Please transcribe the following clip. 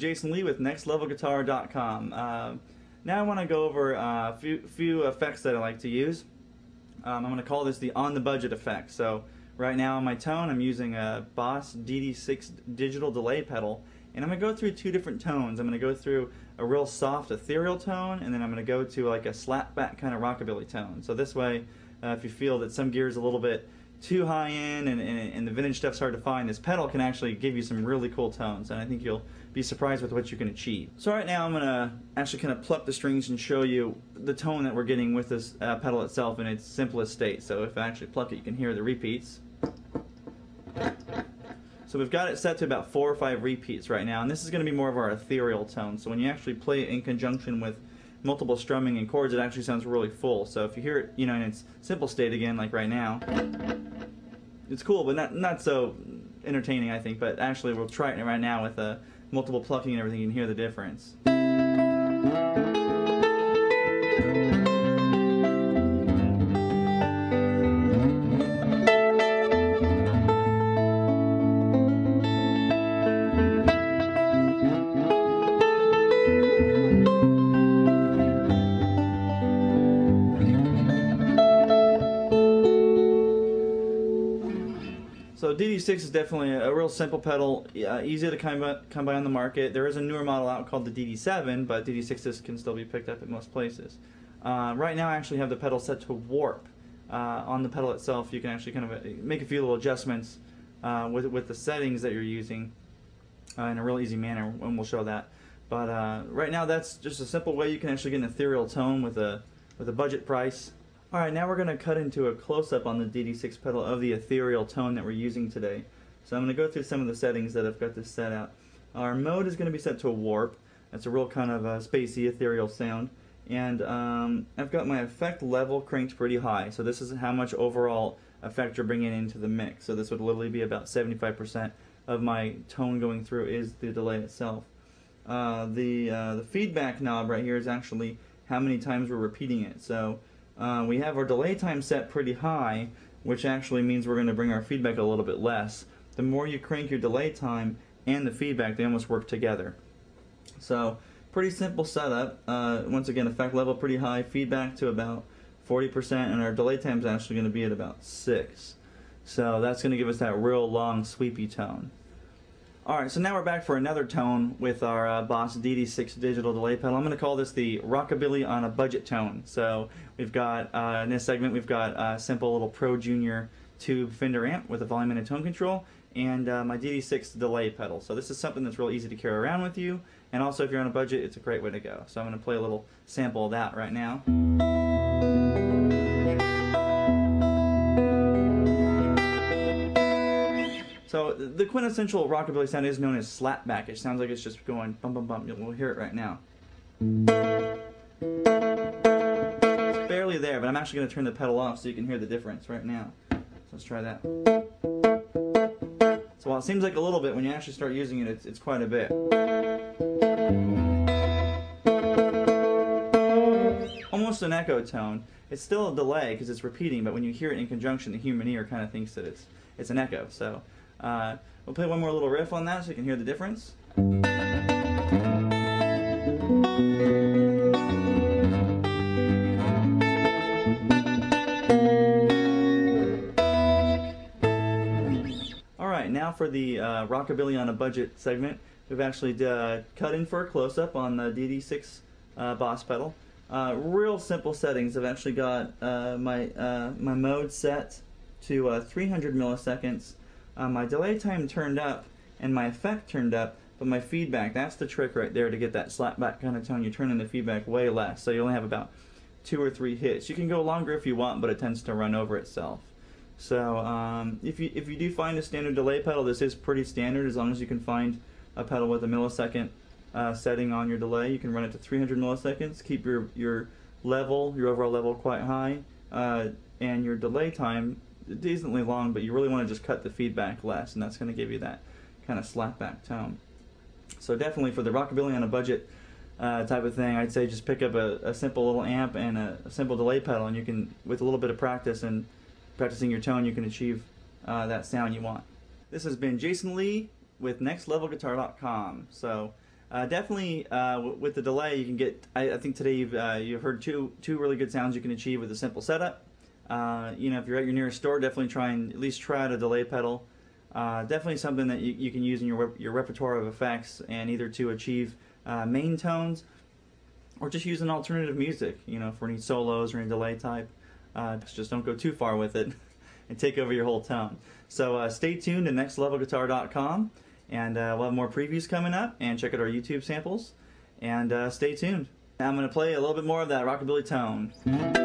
Jason Lee with nextlevelguitar.com. Now I want to go over a few effects that I like to use. I'm going to call this the on the budget effect. So right now on my tone I'm using a Boss DD6 digital delay pedal, and I'm going to go through two different tones. I'm going to go through a real soft ethereal tone, and then I'm going to go to like a slapback kind of rockabilly tone. So this way, if you feel that some gear is a little bit too high end and the vintage stuff's hard to find, this pedal can actually give you some really cool tones, and I think you'll be surprised with what you can achieve. So right now I'm going to actually kind of pluck the strings and show you the tone that we're getting with this pedal itself in its simplest state. So if I actually pluck it, you can hear the repeats. So we've got it set to about 4 or 5 repeats right now, and this is going to be more of our ethereal tone. So when you actually play it in conjunction with multiple strumming and chords, it actually sounds really full. So if you hear it, in its simple state again, like right now, it's cool, but not so entertaining, I think. But actually, we'll try it right now with multiple plucking and everything. You can hear the difference. So DD6 is definitely a real simple pedal, easy to come by on the market. There is a newer model out called the DD7, but DD6s can still be picked up at most places. Right now I actually have the pedal set to warp. On the pedal itself you can actually kind of make a few little adjustments with the settings that you're using in a real easy manner, and we'll show that. But right now that's just a simple way you can actually get an ethereal tone with a budget price. Alright, now we're going to cut into a close-up on the DD6 pedal of the ethereal tone that we're using today. So I'm going to go through some of the settings that I've got this set out. Our mode is going to be set to warp. That's a real kind of spacey, ethereal sound. And I've got my effect level cranked pretty high. So this is how much overall effect you're bringing into the mix. So this would literally be about 75% of my tone going through is the delay itself. The feedback knob right here is actually how many times we're repeating it. So we have our delay time set pretty high, which actually means we're going to bring our feedback a little bit less. The more you crank your delay time and the feedback, they almost work together. So pretty simple setup. Once again, effect level pretty high, feedback to about 40%, and our delay time is actually going to be at about 6. So that's going to give us that real long sweepy tone. Alright, so now we're back for another tone with our Boss DD6 digital delay pedal. I'm going to call this the rockabilly on a budget tone. So we've got, in this segment, we've got a simple little Pro Junior tube Fender amp with a volume and a tone control, and my DD6 delay pedal. So this is something that's real easy to carry around with you, and also if you're on a budget, it's a great way to go. So I'm going to play a little sample of that right now. So the quintessential rockabilly sound is known as slapback. It sounds like it's just going bum bum bum. We'll hear it right now. It's barely there, but I'm actually going to turn the pedal off so you can hear the difference right now. So let's try that. So while it seems like a little bit, when you actually start using it, it's quite a bit. Almost an echo tone. It's still a delay because it's repeating, but when you hear it in conjunction, the human ear kind of thinks that it's an echo. So we'll play one more little riff on that so you can hear the difference. Alright, now for the rockabilly on a budget segment. We've actually cut in for a close-up on the DD6 Boss pedal. Real simple settings. I've actually got my mode set to 300 milliseconds. My delay time turned up and my effect turned up, but my feedback, that's the trick right there to get that slapback kind of tone. You turn in the feedback way less, so you only have about 2 or 3 hits. You can go longer if you want, but it tends to run over itself. So if you do find a standard delay pedal, this is pretty standard. As long as you can find a pedal with a millisecond setting on your delay, you can run it to 300 milliseconds. Keep your overall level quite high, and your delay time decently long, but you really want to just cut the feedback less, and that's going to give you that kind of slapback tone. So definitely for the rockabilly on a budget type of thing, I'd say just pick up a simple little amp and a simple delay pedal, and you can, with a little bit of practice and practicing your tone, you can achieve that sound you want. This has been Jason Lee with nextlevelguitar.com. So Definitely with the delay, you can get. I think today you've heard two really good sounds you can achieve with a simple setup. You know, if you're at your nearest store, definitely try and at least try out a delay pedal. Definitely something that you can use in your repertoire of effects, and either to achieve main tones, or just use an alternative music. You know, for any solos or any delay type. Just don't go too far with it and take over your whole tone. So stay tuned to nextlevelguitar.com, and we'll have more previews coming up, and check out our YouTube samples, and stay tuned. Now I'm going to play a little bit more of that rockabilly tone.